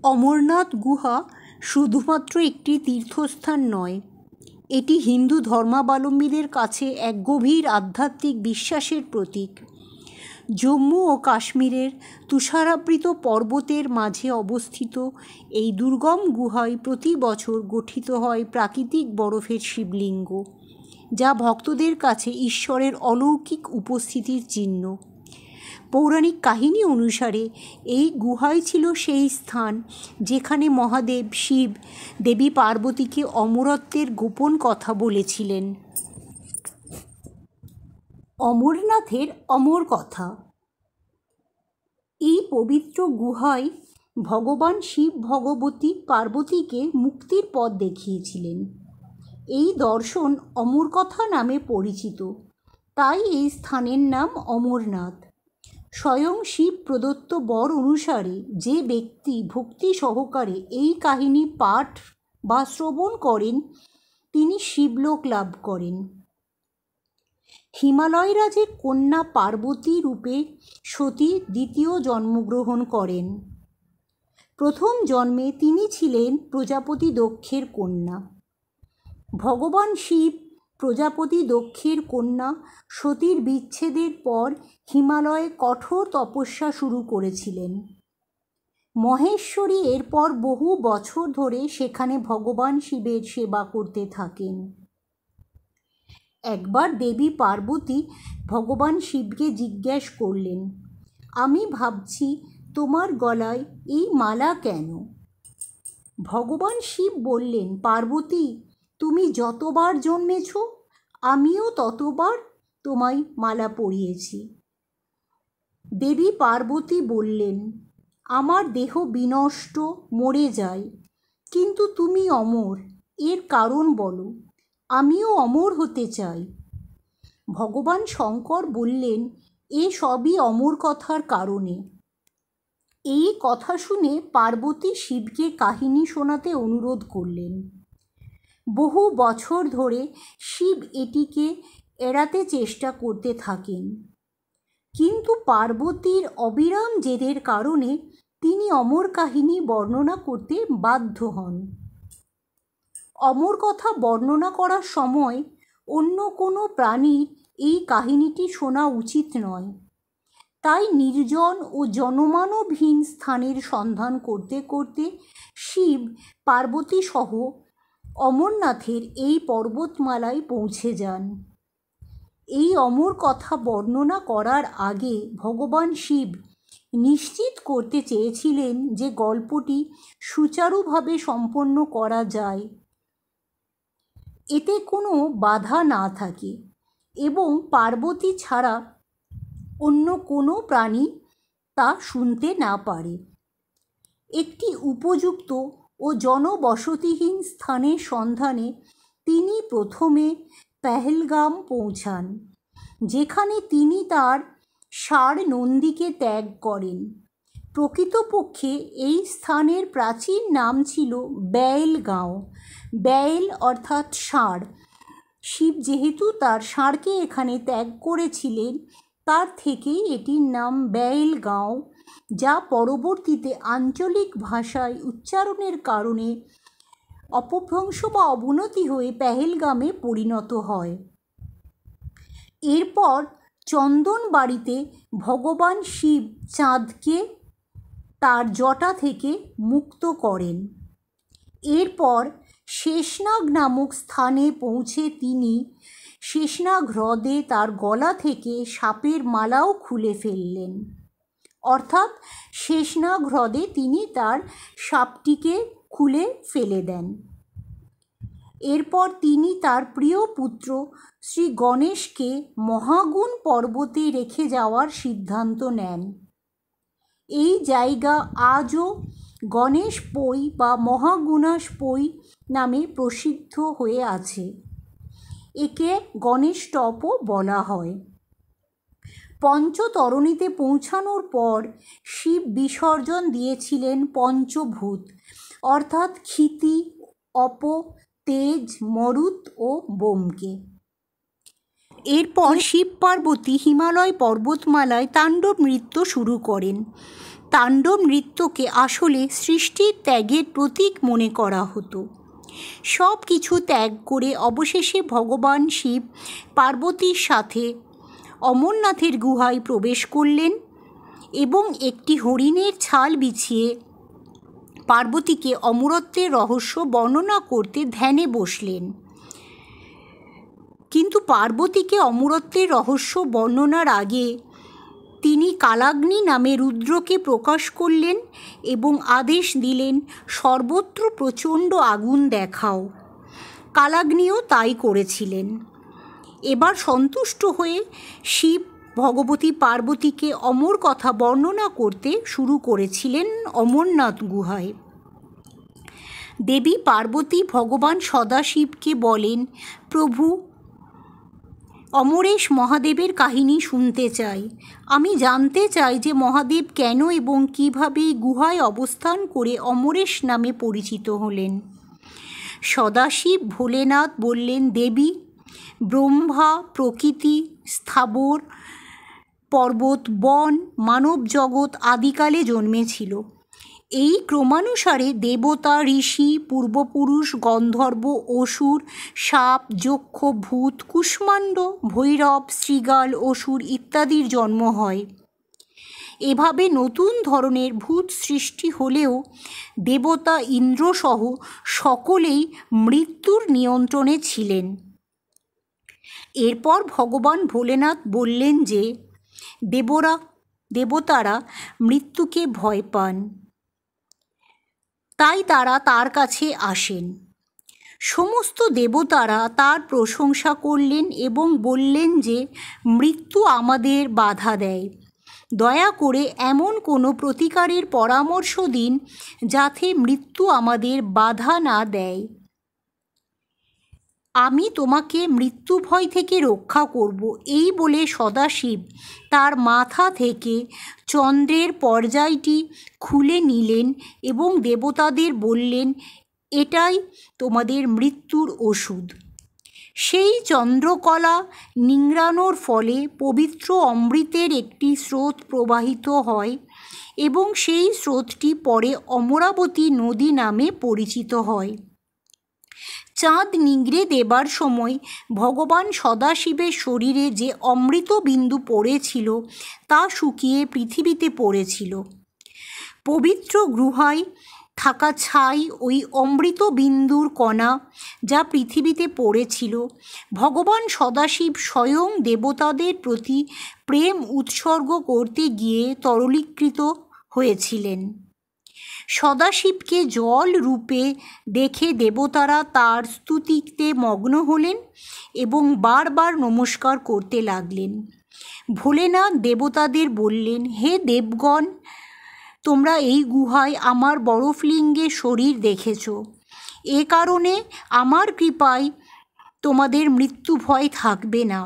অমরনাথ গুহা শুধুমাত্র একটি তীর্থস্থান নয়, এটি হিন্দু ধর্মাবলম্বীদের কাছে এক গভীর আধ্যাত্মিক বিশ্বাসের প্রতীক। জম্মু ও কাশ্মীরের তুষারাবৃত পর্বতের মাঝে অবস্থিত এই দুর্গম গুহায় প্রতি বছর গঠিত হয় প্রাকৃতিক বরফের শিবলিঙ্গ, যা ভক্তদের কাছে ঈশ্বরের অলৌকিক উপস্থিতির চিহ্ন। পৌরাণিক কাহিনী অনুসারে এই গুহাই ছিল সেই স্থান যেখানে মহাদেব শিব দেবী পার্বতীকে অমরত্বের গোপন কথা বলেছিলেন। অমরনাথের অমর কথা। এই পবিত্র গুহায় ভগবান শিব ভগবতী পার্বতীকে মুক্তির পথ দেখিয়েছিলেন। এই দর্শন অমর কথা নামে পরিচিত, তাই এই স্থানের নাম অমরনাথ। স্বয়ং শিব প্রদত্ত বর অনুসারে যে ব্যক্তি ভক্তি সহকারে এই কাহিনী পাঠ বা শ্রবণ করেন তিনি শিবলোক লাভ করেন। হিমালয় রাজের কন্যা পার্বতী রূপে সতী দ্বিতীয় জন্মগ্রহণ করেন। প্রথম জন্মে তিনি ছিলেন প্রজাপতি দক্ষের কন্যা। ভগবান শিব প্রজাপতি দক্ষের কন্যা সতীর বিচ্ছেদের পর হিমালয়ে কঠোর তপস্যা শুরু করেছিলেন। মহেশ্বরী এরপর বহু বছর ধরে সেখানে ভগবান শিবের সেবা করতে থাকেন। একবার দেবী পার্বতী ভগবান শিবকে জিজ্ঞেস করলেন, আমি ভাবছি তোমার গলায় এই মালা কেন? ভগবান শিব বললেন, পার্বতী, তুমি যতবার জন্মেছ আমিও ততবার তোমায় মালা পরিয়েছি। দেবী পার্বতী বললেন, আমার দেহ বিনষ্ট, মরে যায়, কিন্তু তুমি অমর, এর কারণ বলো, আমিও অমর হতে চাই। ভগবান শঙ্কর বললেন, এ সবই অমর কথার কারণে। এই কথা শুনে পার্বতী শিবকে কাহিনী শোনাতে অনুরোধ করলেন। বহু বছর ধরে শিব এটিকে এড়াতে চেষ্টা করতে থাকেন, কিন্তু পার্বতীর অবিরাম জেদের কারণে তিনি অমর কাহিনী বর্ণনা করতে বাধ্য হন। অমর কথা বর্ণনা করার সময় অন্য কোনো প্রাণীর এই কাহিনীটি শোনা উচিত নয়, তাই নির্জন ও জনমানবহীন স্থানের সন্ধান করতে করতে শিব পার্বতী সহ অমরনাথের এই পর্বতমালায় পৌঁছে যান। এই অমর কথা বর্ণনা করার আগে ভগবান শিব নিশ্চিত করতে চেয়েছিলেন যে গল্পটি সুচারুভাবে সম্পন্ন করা যায়, এতে কোনো বাধা না থাকে এবং পার্বতী ছাড়া অন্য কোনো প্রাণী তা শুনতে না পারে। একটি উপযুক্ত ও জনবসতিহীন স্থানের সন্ধানে তিনি প্রথমে পেহেলগাম পৌঁছান, যেখানে তিনি তার ষাঁড় নন্দীকে ত্যাগ করেন। প্রকৃতপক্ষে এই স্থানের প্রাচীন নাম ছিল বেইল গাঁও। বেইল অর্থাৎ ষাঁড়। শিব যেহেতু তার ষাঁড়কে এখানে ত্যাগ করেছিলেন, তার থেকেই এটির নাম বেইল গাঁও, যা পরবর্তীতে আঞ্চলিক ভাষায় উচ্চারণের কারণে অপভ্রংশ বা অবনতি হয়ে পেহেলগামে পরিণত হয়। এরপর চন্দনবাড়িতে ভগবান শিব চাঁদকে তার জটা থেকে মুক্ত করেন। এরপর শেষনাগ নামক স্থানে পৌঁছে তিনি শেষনাগ হ্রদে তার গলা থেকে সাপের মালাও খুলে ফেললেন, অর্থাৎ শেষনাগ হ্রদে তিনি তার সাপটিকে খুলে ফেলে দেন। এরপর তিনি তার প্রিয় পুত্র শ্রী গণেশকে মহাগুণ পর্বতে রেখে যাওয়ার সিদ্ধান্ত নেন। এই জায়গা আজও গণেশ পৈ বা মহাগুণাস পৈ নামে প্রসিদ্ধ হয়ে আছে। একে গণেশ টপও বলা হয়। পঞ্চতরণীতে পৌঁছানোর পর শিব বিসর্জন দিয়েছিলেন পঞ্চভূত, অর্থাৎ ক্ষিতি, অপ, তেজ, মরুত ও বোমকে। এরপর শিব পার্বতী হিমালয় পর্বতমালায় তাণ্ডব নৃত্য শুরু করেন। তাণ্ডব নৃত্যকে আসলে সৃষ্টির ত্যাগের প্রতীক মনে করা হতো। সব কিছু ত্যাগ করে অবশেষে ভগবান শিব পার্বতীর সাথে অমরনাথের গুহায় প্রবেশ করলেন এবং একটি হরিণের ছাল বিছিয়ে পার্বতীকে অমরত্বের রহস্য বর্ণনা করতে ধ্যানে বসলেন। কিন্তু পার্বতীকে অমরত্বের রহস্য বর্ণনার আগে তিনি কালাগ্নি নামে রুদ্রকে প্রকাশ করলেন এবং আদেশ দিলেন, সর্বত্র প্রচণ্ড আগুন দেখাও। কালাগ্নিও তাই করেছিলেন। এবার সন্তুষ্ট হয়ে শিব ভগবতী পার্বতীকে অমর কথা বর্ণনা করতে শুরু করেছিলেন অমরনাথ গুহায়। দেবী পার্বতী ভগবান সদাশিবকে বলেন, প্রভু, অমরেশ মহাদেবের কাহিনী শুনতে চাই। আমি জানতে চাই যে মহাদেব কেন এবং কিভাবে গুহায় অবস্থান করে অমরেশ নামে পরিচিত হলেন। সদাশিব ভোলেনাথ বললেন, দেবী, ব্রহ্মা, প্রকৃতি, স্থাবর, পর্বত, বন, মানব জগৎ আদিকালে জন্মেছিল। এই ক্রমানুসারে দেবতা, ঋষি, পূর্বপুরুষ, গন্ধর্ব, অসুর, সাপ, যক্ষ, ভূত, কুষ্মাণ্ড, ভৈরব, শৃগাল, অসুর ইত্যাদির জন্ম হয়। এভাবে নতুন ধরনের ভূত সৃষ্টি হলেও দেবতা ইন্দ্রসহ সকলেই মৃত্যুর নিয়ন্ত্রণে ছিলেন। এরপর ভগবান ভোলেনাথ বললেন যে দেবতারা মৃত্যুকে ভয় পান, তাই তারা তার কাছে আসেন। সমস্ত দেবতারা তার প্রশংসা করলেন এবং বললেন যে মৃত্যু আমাদের বাধা দেয়। দয়া করে এমন কোনো প্রতিকারের পরামর্শ দিন যাতে মৃত্যু আমাদের বাধা না দেয়। আমি তোমাকে মৃত্যু ভয় থেকে রক্ষা করব, এই বলে সদাশিব তার মাথা থেকে চন্দ্রের পর্যায়টি খুলে নিলেন এবং দেবতাদের বললেন, এটাই তোমাদের মৃত্যুর ওষুধ। সেই চন্দ্রকলা নিংড়ানোর ফলে পবিত্র অমৃতের একটি স্রোত প্রবাহিত হয় এবং সেই স্রোতটি পরে অমরাবতী নদী নামে পরিচিত হয়। চাঁদ নিংড়ে দেবার সময় ভগবান সদাশিবের শরীরে যে অমৃত বিন্দু পড়েছিল তা শুকিয়ে পৃথিবীতে পড়েছিল। পবিত্র গুহায় থাকা ছাই ওই অমৃত বিন্দুর কণা যা পৃথিবীতে পড়েছিল, ভগবান সদাশিব স্বয়ং দেবতাদের প্রতি প্রেম উৎসর্গ করতে গিয়ে তরলীকৃত হয়েছিলেন। সদাশিবকে জল রূপে দেখে দেবতারা তার স্তুতিতে মগ্ন হলেন এবং বারবার নমস্কার করতে লাগলেন। ভোলেনাথ দেবতাদের বললেন, হে দেবগণ, তোমরা এই গুহায় আমার বরফলিঙ্গের শরীর দেখেছ। এ কারণে আমার কৃপায় তোমাদের মৃত্যু ভয় থাকবে না।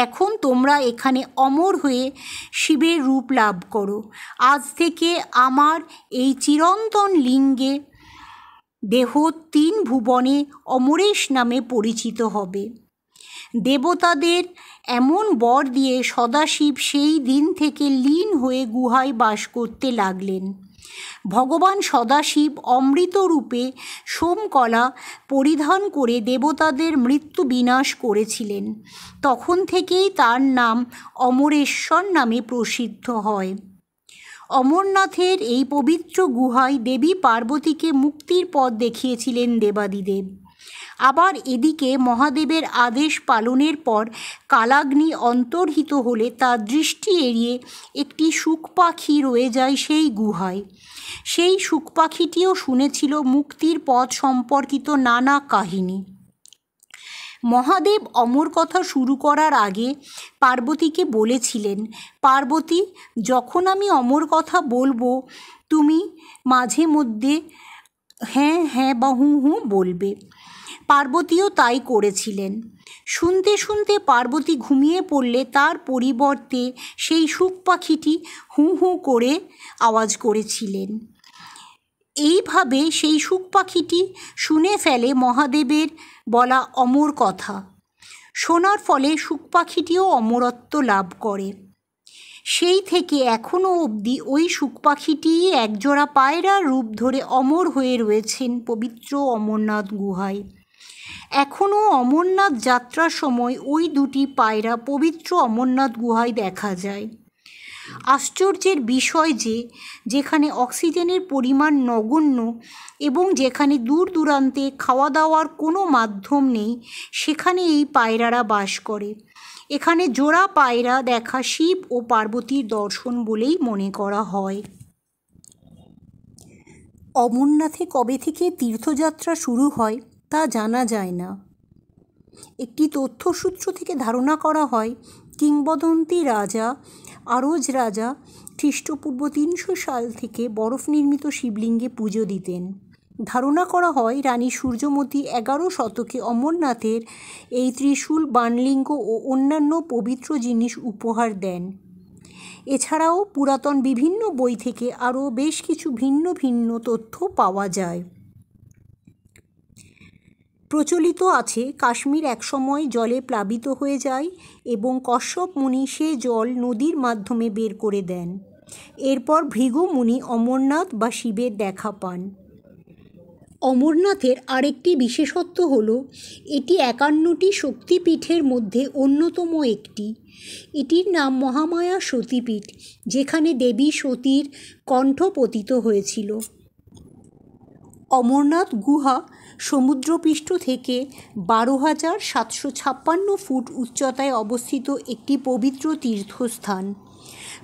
এখন তোমরা এখানে অমর হয়ে শিবের রূপ লাভ করো। আজ থেকে আমার এই চিরন্তন লিঙ্গে দেহ 3 ভুবনে অমরেশ নামে পরিচিত হবে। দেবতাদের এমন বর দিয়ে সদাশিব সেই দিন থেকে লীন হয়ে গুহায় বাস করতে লাগলেন। ভগবান সদাশিব অমৃত রূপে সোমকলা পরিধান করে দেবতাদের মৃত্যু বিনাশ করেছিলেন। তখন থেকেই তার নাম অমরেশ্বর নামে প্রসিদ্ধ হয়। অমরনাথের এই পবিত্র গুহায় দেবী পার্বতীকে মুক্তির পথ দেখিয়েছিলেন দেবাদিদেব। আবার এদিকে মহাদেবের আদেশ পালনের পর কালাগ্নি অন্তর্হিত হলে তার দৃষ্টি এড়িয়ে একটি শুক পাখি রয়ে যায় সেই গুহায়। সেই শুক পাখিটিও শুনেছিল মুক্তির পথ সম্পর্কিত নানা কাহিনী। মহাদেব অমর কথা শুরু করার আগে পার্বতীকে বলেছিলেন, পার্বতী, যখন আমি অমর কথা বলবো তুমি মাঝে মধ্যে হ্যাঁ হ্যাঁ বা হুঁ হুঁ বলবে। পার্বতীও তাই করেছিলেন। শুনতে শুনতে পার্বতী ঘুমিয়ে পড়লে তার পরিবর্তে সেই শুক পাখিটি হুঁ হুঁ করে আওয়াজ করেছিলেন। এইভাবে সেই শুক পাখিটি শুনে ফেলে মহাদেবের বলা অমর কথা। শোনার ফলে শুক পাখিটিও অমরত্ব লাভ করে। সেই থেকে এখনও অবধি ওই সুখ পাখিটি একজোড়া পায়রার রূপ ধরে অমর হয়ে রয়েছেন পবিত্র অমরনাথ গুহায়। এখনও অমরনাথ যাত্রার সময় ওই দুটি পায়রা পবিত্র অমরনাথ গুহায় দেখা যায়। আশ্চর্যের বিষয় যে যেখানে অক্সিজেনের পরিমাণ নগণ্য এবং যেখানে দূর দূরান্তে খাওয়া দাওয়ার কোনো মাধ্যম নেই, সেখানে এই পায়রারা বাস করে। এখানে জোড়া পায়রা দেখা শিব ও পার্বতীর দর্শন বলেই মনে করা হয়। অমরনাথে কবে থেকে তীর্থযাত্রা শুরু হয় তা জানা যায় না। একটি তথ্যসূত্র থেকে ধারণা করা হয় কিংবদন্তি রাজা আরজ রাজা খ্রিস্টপূর্ব 300 সাল থেকে বরফ নির্মিত শিবলিঙ্গে পুজো দিতেন। ধারণা করা হয় রানী সূর্যমতী 11 শতকে অমরনাথের এই ত্রিশূল, বাণলিঙ্গ ও অন্যান্য পবিত্র জিনিস উপহার দেন। এছাড়াও পুরাতন বিভিন্ন বই থেকে আরও বেশ কিছু ভিন্ন ভিন্ন তথ্য পাওয়া যায়। প্রচলিত আছে কাশ্মীর একসময় জলে প্লাবিত হয়ে যায় এবং কশ্যপ মুনি সে জল নদীর মাধ্যমে বের করে দেন। এরপর ভৃগু মুনি অমরনাথ বা শিবের দেখা পান। অমরনাথের আরেকটি বিশেষত্ব হল এটি 51টি শক্তিপীঠের মধ্যে অন্যতম একটি। এটির নাম মহামায়া সতীপীঠ, যেখানে দেবী সতীর কণ্ঠ পতিত হয়েছিল। অমরনাথ গুহা সমুদ্রপৃষ্ঠ থেকে 12,756 ফুট উচ্চতায় অবস্থিত একটি পবিত্র তীর্থস্থান।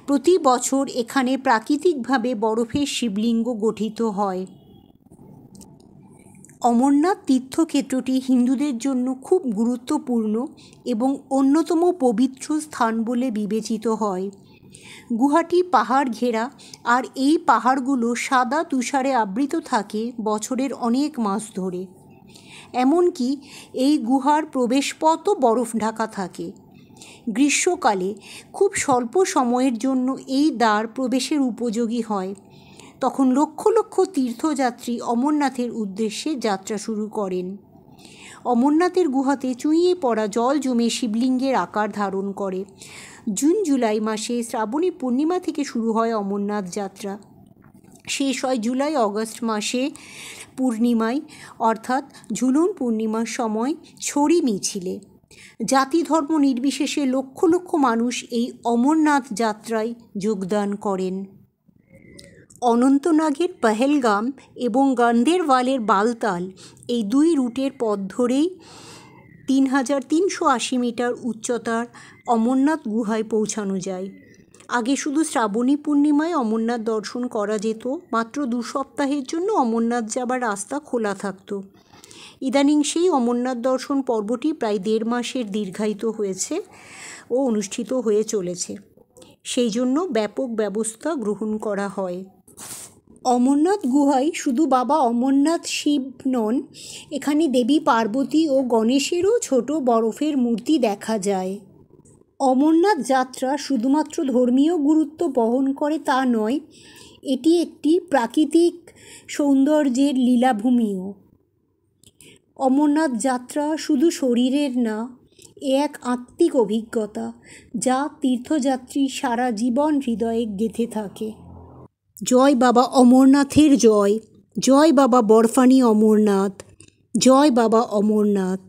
প্রতি বছর এখানে প্রাকৃতিকভাবে বরফের শিবলিঙ্গ গঠিত হয়। অমরনাথ তীর্থক্ষেত্রটি হিন্দুদের জন্য খুব গুরুত্বপূর্ণ এবং অন্যতম পবিত্র স্থান বলে বিবেচিত হয়। গুহাটি পাহাড় ঘেরা, আর এই পাহাড়গুলো সাদা তুষারে আবৃত থাকে বছরের অনেক মাস ধরে। এমনকি এই গুহার প্রবেশপথও বরফ ঢাকা থাকে। গ্রীষ্মকালে খুব স্বল্প সময়ের জন্য এই দ্বার প্রবেশের উপযোগী হয়। তখন লক্ষ লক্ষ তীর্থযাত্রী অমরনাথের উদ্দেশ্যে যাত্রা শুরু করেন। অমরনাথের গুহাতে চুঁইয়ে পড়া জল জমে শিবলিঙ্গের আকার ধারণ করে। জুন জুলাই মাসে শ্রাবণী পূর্ণিমা থেকে শুরু হয় অমরনাথ যাত্রা, শেষ হয় জুলাই অগস্ট মাসে পূর্ণিমায়, অর্থাৎ ঝুলন পূর্ণিমার সময় ছড়ি মিছিলে। জাতি ধর্ম নির্বিশেষে লক্ষ লক্ষ মানুষ এই অমরনাথ যাত্রায় যোগদান করেন। অনন্তনাগের পহেলগাম এবং গান্দেরওয়ালের বালতাল এই দুই রুটের পথ ধরেই 3,380 মিটার উচ্চতার অমরনাথ গুহায় পৌঁছানো যায়। আগে শুধু শ্রাবণী পূর্ণিমায় অমরনাথ দর্শন করা যেত। মাত্র 2 সপ্তাহের জন্য অমরনাথ যাবার রাস্তা খোলা থাকত। ইদানিং সেই অমরনাথ দর্শন পর্বটি প্রায় 1.5 মাসের দীর্ঘায়িত হয়েছে ও অনুষ্ঠিত হয়ে চলেছে। সেই জন্য ব্যাপক ব্যবস্থা গ্রহণ করা হয়। অমরনাথ গুহায় শুধু বাবা অমরনাথ শিব নন, এখানে দেবী পার্বতী ও গণেশেরও ছোট বরফের মূর্তি দেখা যায়। অমরনাথ যাত্রা শুধুমাত্র ধর্মীয় গুরুত্ব বহন করে তা নয়, এটি একটি প্রাকৃতিক সৌন্দর্যের লীলাভূমিও। অমরনাথ যাত্রা শুধু শরীরের না, এ এক আত্মিক অভিজ্ঞতা যা তীর্থযাত্রী সারা জীবন হৃদয়ে গেঁথে থাকে। জয় বাবা অমরনাথের জয়, জয় বাবা বরফানি অমরনাথ, জয় বাবা অমরনাথ।